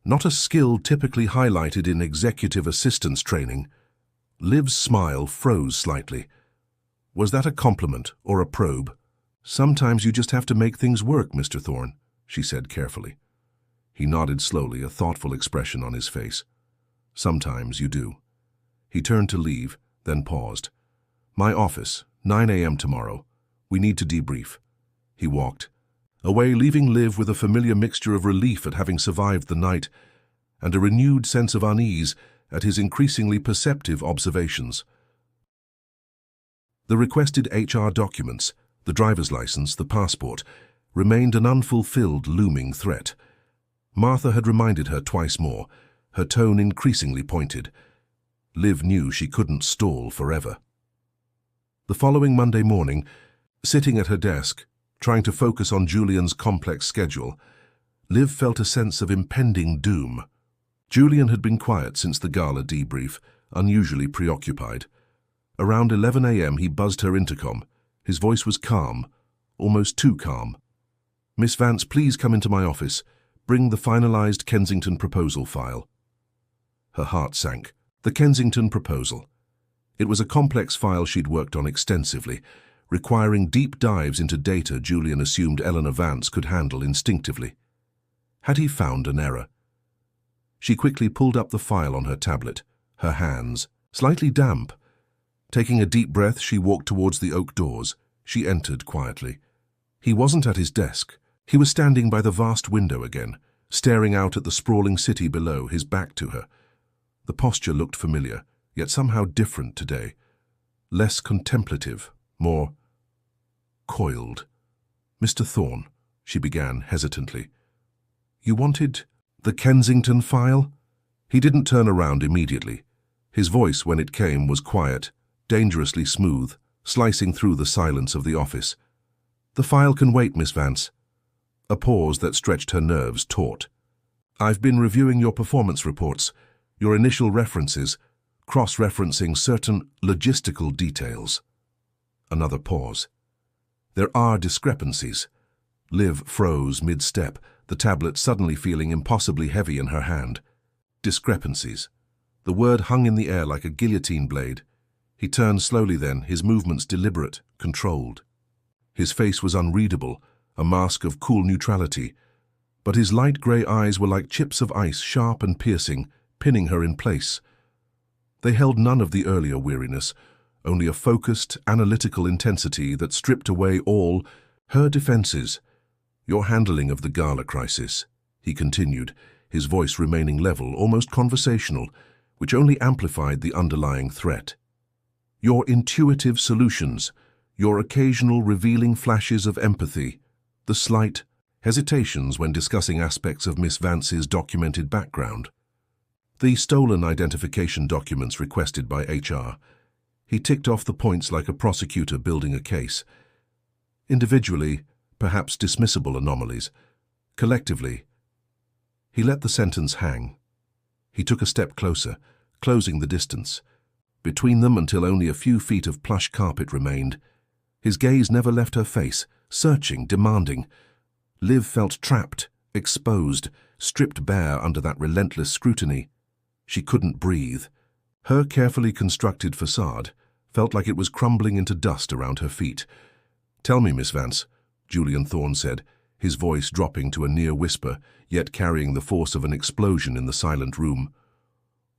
not a skill typically highlighted in executive assistance training." Liv's smile froze slightly. Was that a compliment or a probe? "Sometimes you just have to make things work, Mr. Thorne," she said carefully. He nodded slowly, a thoughtful expression on his face. "Sometimes you do." He turned to leave, then paused. "My office, 9 a.m. tomorrow. We need to debrief." He walked away, leaving Liv with a familiar mixture of relief at having survived the night and a renewed sense of unease at his increasingly perceptive observations. The requested HR documents, the driver's license, the passport, remained an unfulfilled looming threat. Martha had reminded her twice more, her tone increasingly pointed. Liv knew she couldn't stall forever. The following Monday morning, sitting at her desk, trying to focus on Julian's complex schedule, Liv felt a sense of impending doom. Julian had been quiet since the gala debrief, unusually preoccupied. Around 11 a.m. he buzzed her intercom. His voice was calm, almost too calm. "Miss Vance, please come into my office. Bring the finalized Kensington proposal file." Her heart sank. The Kensington proposal. It was a complex file she'd worked on extensively, requiring deep dives into data Julian assumed Eleanor Vance could handle instinctively. Had he found an error? She quickly pulled up the file on her tablet, her hands slightly damp. Taking a deep breath, she walked towards the oak doors. She entered quietly. He wasn't at his desk. He was standing by the vast window again, staring out at the sprawling city below, his back to her. The posture looked familiar, yet somehow different today. Less contemplative, more coiled. "Mr. Thorne," she began hesitantly. "You wanted the Kensington file?" He didn't turn around immediately. His voice, when it came, was quiet, dangerously smooth, slicing through the silence of the office. "The file can wait, Miss Vance." A pause that stretched her nerves taut. "I've been reviewing your performance reports, your initial references, cross-referencing certain logistical details." Another pause. "There are discrepancies." Liv froze mid-step, the tablet suddenly feeling impossibly heavy in her hand. Discrepancies. The word hung in the air like a guillotine blade. He turned slowly then, his movements deliberate, controlled. His face was unreadable, a mask of cool neutrality, but his light grey eyes were like chips of ice, sharp and piercing, pinning her in place. They held none of the earlier weariness, only a focused, analytical intensity that stripped away all her defenses. "Your handling of the gala crisis," he continued, his voice remaining level, almost conversational, which only amplified the underlying threat. "Your intuitive solutions, your occasional revealing flashes of empathy, the slight hesitations when discussing aspects of Miss Vance's documented background, the stolen identification documents requested by HR. He ticked off the points like a prosecutor building a case. Individually, perhaps dismissible anomalies. Collectively, he let the sentence hang. He took a step closer, closing the distance between them until only a few feet of plush carpet remained. His gaze never left her face, searching, demanding. Liv felt trapped, exposed, stripped bare under that relentless scrutiny. She couldn't breathe. Her carefully constructed facade felt like it was crumbling into dust around her feet. "Tell me, Miss Vance," Julian Thorne said, his voice dropping to a near whisper, yet carrying the force of an explosion in the silent room.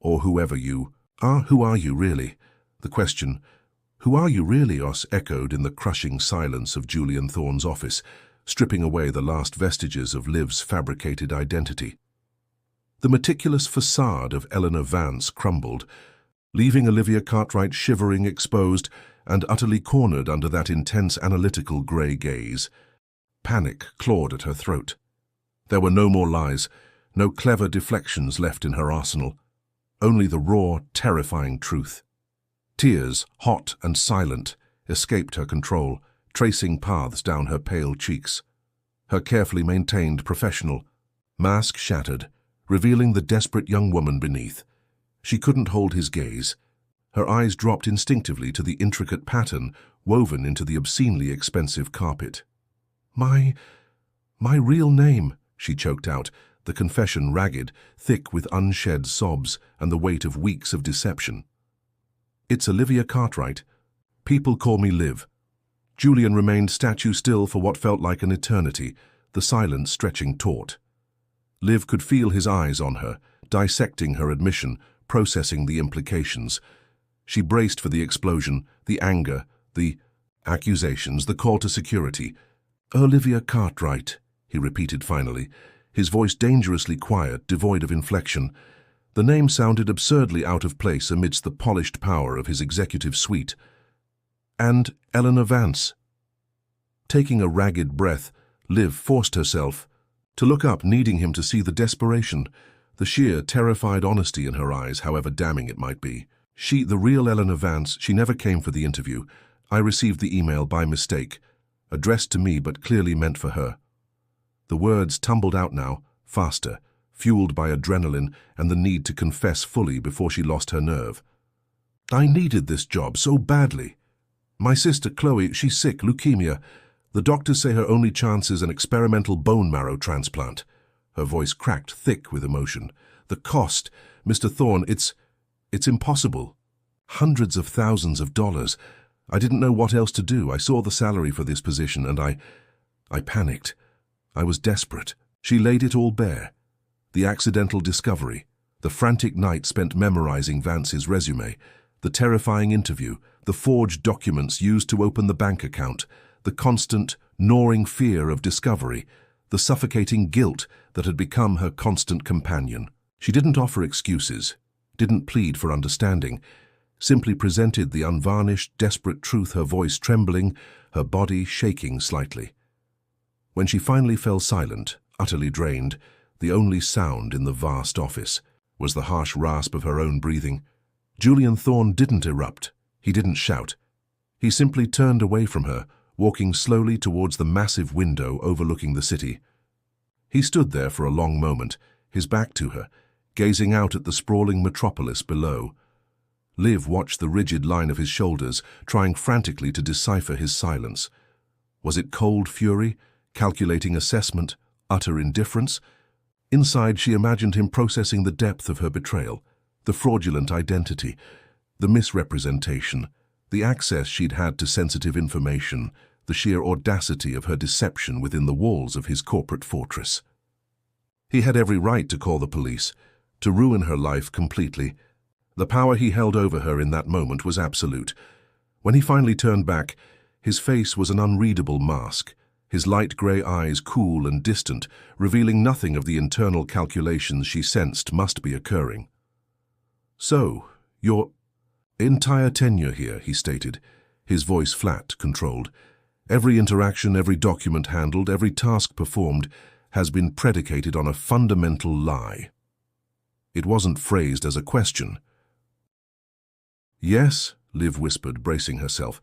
"Or whoever you are, who are you really?" The question, "Who are you really?" echoed in the crushing silence of Julian Thorne's office, stripping away the last vestiges of Liv's fabricated identity. The meticulous facade of Eleanor Vance crumbled, leaving Olivia Cartwright shivering, exposed, and utterly cornered under that intense analytical grey gaze. Panic clawed at her throat. There were no more lies, no clever deflections left in her arsenal. Only the raw, terrifying truth. Tears, hot and silent, escaped her control, tracing paths down her pale cheeks. Her carefully maintained professional mask shattered, revealing the desperate young woman beneath. She couldn't hold his gaze. Her eyes dropped instinctively to the intricate pattern woven into the obscenely expensive carpet. My real name," she choked out, the confession ragged, thick with unshed sobs and the weight of weeks of deception. "It's Olivia Cartwright. People call me Liv." Julian remained statue still for what felt like an eternity, the silence stretching taut. Liv could feel his eyes on her, dissecting her admission, processing the implications. She braced for the explosion, the anger, the accusations, the call to security. "Olivia Cartwright," he repeated finally, his voice dangerously quiet, devoid of inflection. The name sounded absurdly out of place amidst the polished power of his executive suite. "And Eleanor Vance." Taking a ragged breath, Liv forced herself to look up, needing him to see the desperation, the sheer, terrified honesty in her eyes, however damning it might be. The real Eleanor Vance, she never came for the interview. I received the email by mistake, addressed to me but clearly meant for her. The words tumbled out now, faster, fueled by adrenaline and the need to confess fully before she lost her nerve. "I needed this job so badly. My sister Chloe, she's sick, leukemia. The doctors say her only chance is an experimental bone marrow transplant." Her voice cracked thick with emotion. "The cost, Mr. Thorne, it's impossible. Hundreds of thousands of dollars. I didn't know what else to do. I saw the salary for this position and I panicked. I was desperate." She laid it all bare. The accidental discovery, the frantic night spent memorizing Vance's resume, the terrifying interview, the forged documents used to open the bank account, the constant, gnawing fear of discovery, the suffocating guilt that had become her constant companion. She didn't offer excuses, didn't plead for understanding, simply presented the unvarnished, desperate truth, her voice trembling, her body shaking slightly. When she finally fell silent, utterly drained, the only sound in the vast office was the harsh rasp of her own breathing. Julian Thorne didn't erupt. He didn't shout. He simply turned away from her, walking slowly towards the massive window overlooking the city. He stood there for a long moment, his back to her, gazing out at the sprawling metropolis below. Liv watched the rigid line of his shoulders, trying frantically to decipher his silence. Was it cold fury, calculating assessment, utter indifference? Inside, she imagined him processing the depth of her betrayal, the fraudulent identity, the misrepresentation, the access she'd had to sensitive information, the sheer audacity of her deception within the walls of his corporate fortress. He had every right to call the police, to ruin her life completely. The power he held over her in that moment was absolute. When he finally turned back, his face was an unreadable mask, his light grey eyes cool and distant, revealing nothing of the internal calculations she sensed must be occurring. "So, your entire tenure here," he stated, his voice flat, controlled. Every interaction, every document handled, every task performed has been predicated on a fundamental lie. It wasn't phrased as a question. "Yes," Liv whispered, bracing herself.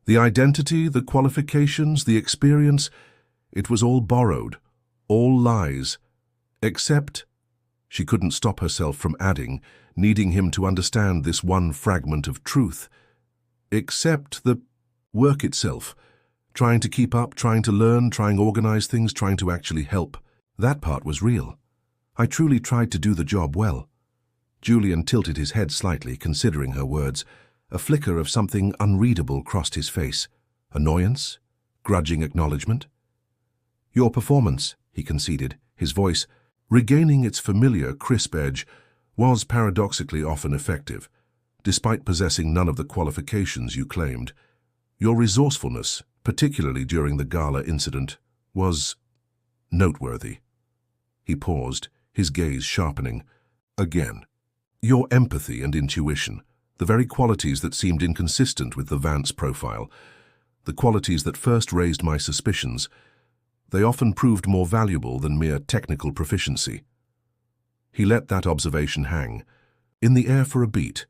"The identity, the qualifications, the experience, it was all borrowed, all lies. Except—" She couldn't stop herself from adding, needing him to understand this one fragment of truth. "Except the work itself. Trying to keep up, trying to learn, trying to organize things, trying to actually help. That part was real. I truly tried to do the job well." Julian tilted his head slightly, considering her words. A flicker of something unreadable crossed his face. Annoyance? Grudging acknowledgement? "Your performance," he conceded, his voice, regaining its familiar, crisp edge, was paradoxically often effective, despite possessing none of the qualifications you claimed. "Your resourcefulness, particularly during the gala incident, was noteworthy." He paused, his gaze sharpening. "Again, your empathy and intuition, the very qualities that seemed inconsistent with the Vance profile, the qualities that first raised my suspicions, they often proved more valuable than mere technical proficiency." He let that observation hang. In the air for a beat,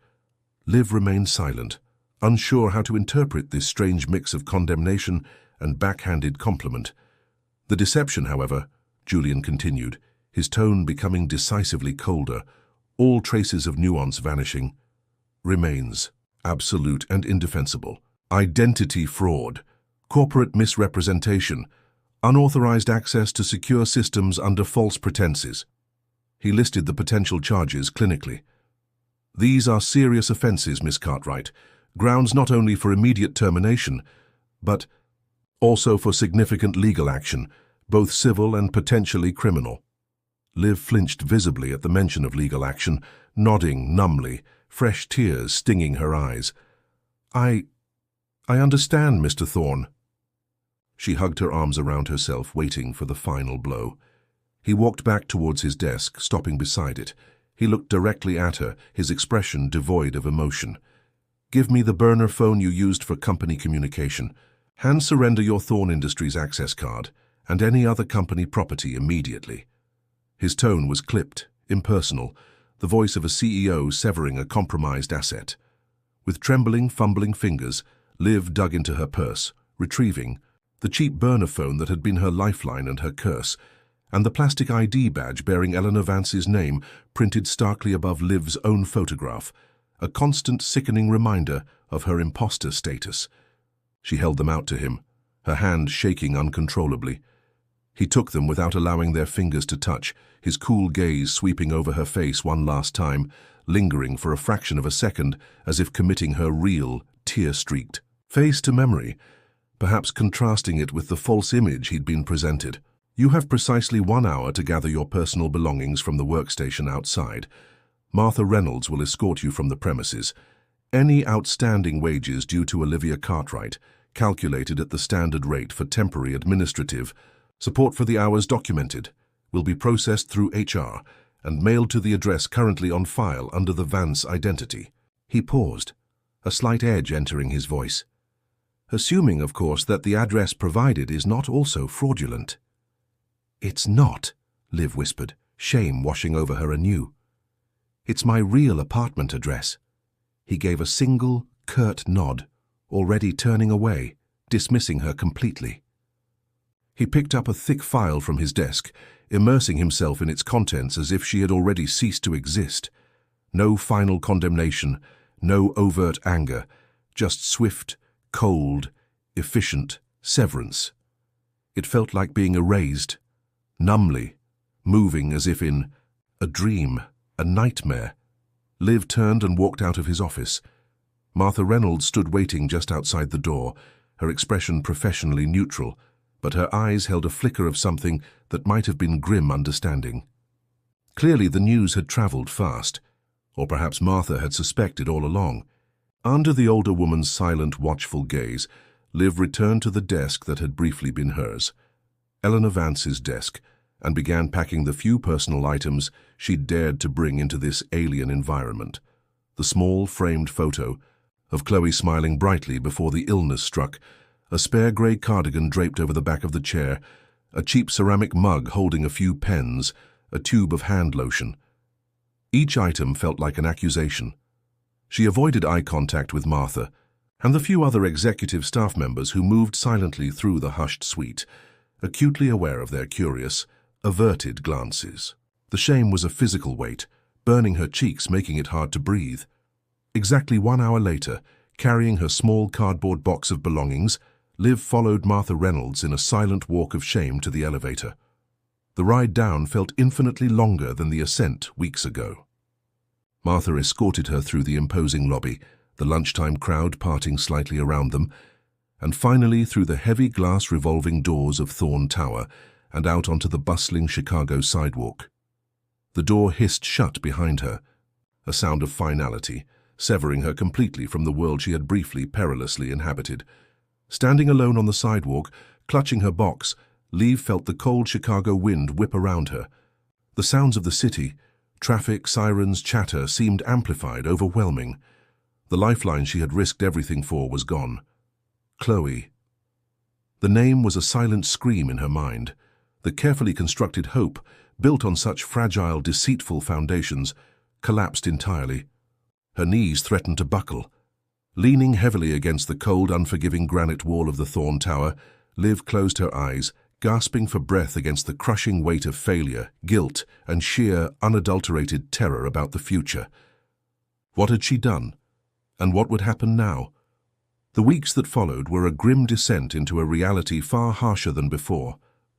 Liv remained silent, unsure how to interpret this strange mix of condemnation and backhanded compliment. "The deception, however," Julian continued, his tone becoming decisively colder, all traces of nuance vanishing, "remains absolute and indefensible. Identity fraud, corporate misrepresentation, unauthorized access to secure systems under false pretenses." He listed the potential charges clinically. "These are serious offenses, Miss Cartwright, grounds not only for immediate termination, but also for significant legal action, both civil and potentially criminal." Liv flinched visibly at the mention of legal action, nodding numbly, fresh tears stinging her eyes. I understand, Mr. Thorne." She hugged her arms around herself, waiting for the final blow. He walked back towards his desk, stopping beside it. He looked directly at her, his expression devoid of emotion. "Give me the burner phone you used for company communication. Hand surrender your Thorne Industries access card and any other company property immediately." His tone was clipped, impersonal, the voice of a CEO severing a compromised asset. With trembling, fumbling fingers, Liv dug into her purse, retrieving the cheap burner phone that had been her lifeline and her curse, and the plastic ID badge bearing Eleanor Vance's name printed starkly above Liv's own photograph, a constant sickening reminder of her imposter status. She held them out to him, her hand shaking uncontrollably. He took them without allowing their fingers to touch, his cool gaze sweeping over her face one last time, lingering for a fraction of a second as if committing her real, tear-streaked face to memory, perhaps contrasting it with the false image he'd been presented. "You have precisely 1 hour to gather your personal belongings from the workstation outside. Martha Reynolds will escort you from the premises. Any outstanding wages due to Olivia Cartwright, calculated at the standard rate for temporary administrative support for the hours documented, will be processed through HR and mailed to the address currently on file under the Vance identity." He paused, a slight edge entering his voice. "Assuming, of course, that the address provided is not also fraudulent." "It's not," Liv whispered, shame washing over her anew. "It's my real apartment address." He gave a single, curt nod, already turning away, dismissing her completely. He picked up a thick file from his desk, immersing himself in its contents as if she had already ceased to exist. No final condemnation, no overt anger, just swift, cold, efficient severance. It felt like being erased, numbly, moving as if in a dream, a nightmare. Liv turned and walked out of his office. Martha Reynolds stood waiting just outside the door, her expression professionally neutral, but her eyes held a flicker of something that might have been grim understanding. Clearly the news had traveled fast, or perhaps Martha had suspected all along. Under the older woman's silent, watchful gaze, Liv returned to the desk that had briefly been hers, Eleanor Vance's desk, and began packing the few personal items she'd dared to bring into this alien environment. The small, framed photo, of Chloe smiling brightly before the illness struck, a spare grey cardigan draped over the back of the chair, a cheap ceramic mug holding a few pens, a tube of hand lotion. Each item felt like an accusation. She avoided eye contact with Martha and the few other executive staff members who moved silently through the hushed suite, acutely aware of their curious, averted glances. The shame was a physical weight, burning her cheeks, making it hard to breathe. Exactly 1 hour later, carrying her small cardboard box of belongings, Liv followed Martha Reynolds in a silent walk of shame to the elevator. The ride down felt infinitely longer than the ascent weeks ago. Martha escorted her through the imposing lobby, the lunchtime crowd parting slightly around them, and finally through the heavy glass revolving doors of Thorn Tower and out onto the bustling Chicago sidewalk. The door hissed shut behind her, a sound of finality, severing her completely from the world she had briefly, perilously inhabited. Standing alone on the sidewalk, clutching her box, Liv felt the cold Chicago wind whip around her. The sounds of the city, traffic, sirens, chatter, seemed amplified, overwhelming. The lifeline she had risked everything for was gone. Chloe. The name was a silent scream in her mind. The carefully constructed hope, built on such fragile, deceitful foundations, collapsed entirely. Her knees threatened to buckle. Leaning heavily against the cold, unforgiving granite wall of the Thorn Tower, Liv closed her eyes, gasping for breath against the crushing weight of failure, guilt, and sheer, unadulterated terror about the future. What had she done? And what would happen now? The weeks that followed were a grim descent into a reality far harsher than before.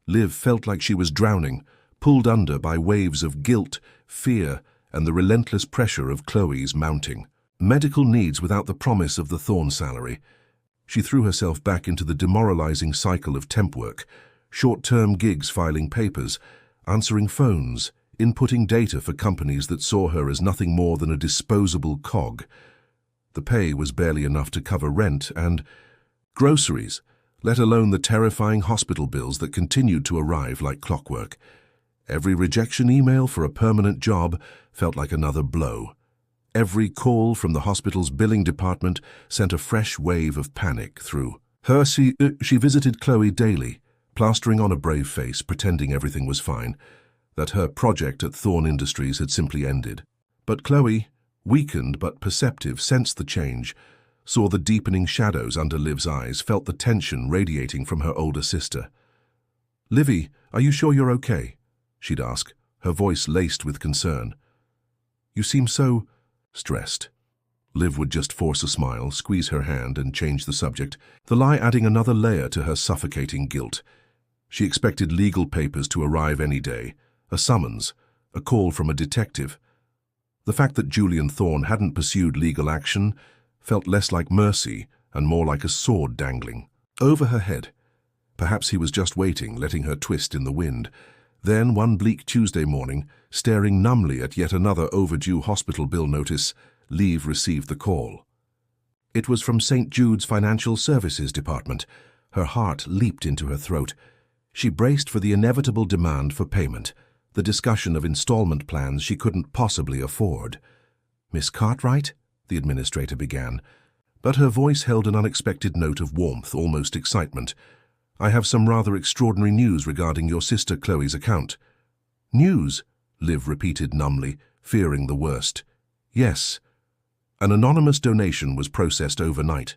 Liv felt like she was drowning, pulled under by waves of guilt, fear, and the relentless pressure of Chloe's mounting. Medical needs without the promise of the Thorn salary. She threw herself back into the demoralizing cycle of temp work, short-term gigs filing papers, answering phones, inputting data for companies that saw her as nothing more than a disposable cog. The pay was barely enough to cover rent and groceries, let alone the terrifying hospital bills that continued to arrive like clockwork. Every rejection email for a permanent job felt like another blow. Every call from the hospital's billing department sent a fresh wave of panic through her. She visited Chloe daily, plastering on a brave face, pretending everything was fine, that her project at Thorn Industries had simply ended. But Chloe, weakened but perceptive, sensed the change, saw the deepening shadows under Liv's eyes, felt the tension radiating from her older sister. "Livy, are you sure you're okay?" she'd ask, her voice laced with concern. "You seem so stressed." Liv would just force a smile, squeeze her hand, and change the subject, the lie adding another layer to her suffocating guilt. She expected legal papers to arrive any day, a summons, a call from a detective. The fact that Julian Thorn hadn't pursued legal action felt less like mercy and more like a sword dangling over her head. Perhaps he was just waiting, letting her twist in the wind. Then, one bleak Tuesday morning, staring numbly at yet another overdue hospital bill notice, Liv received the call. It was from St. Jude's Financial Services Department. Her heart leaped into her throat. She braced for the inevitable demand for payment, the discussion of installment plans she couldn't possibly afford. "Miss Cartwright?" the administrator began, but her voice held an unexpected note of warmth, almost excitement. "I have some rather extraordinary news regarding your sister Chloe's account." "News?" Liv repeated numbly, fearing the worst. "Yes. An anonymous donation was processed overnight.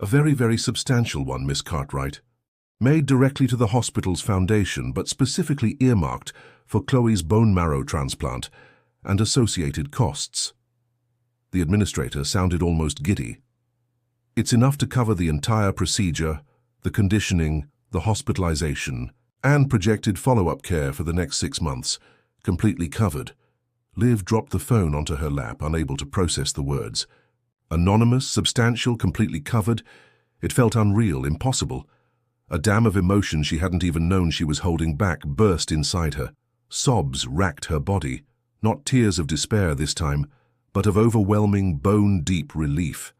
A very, very substantial one, Miss Cartwright. Made directly to the hospital's foundation, but specifically earmarked for Chloe's bone marrow transplant and associated costs." The administrator sounded almost giddy. "It's enough to cover the entire procedure, the conditioning, the hospitalization, and projected follow-up care for the next 6 months, completely covered." Liv dropped the phone onto her lap, unable to process the words. Anonymous, substantial, completely covered. It felt unreal, impossible. A dam of emotion she hadn't even known she was holding back burst inside her. Sobs racked her body, not tears of despair this time, but of overwhelming, bone-deep relief.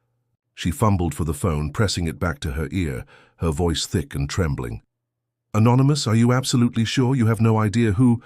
She fumbled for the phone, pressing it back to her ear, her voice thick and trembling. "Anonymous, are you absolutely sure you have no idea who?"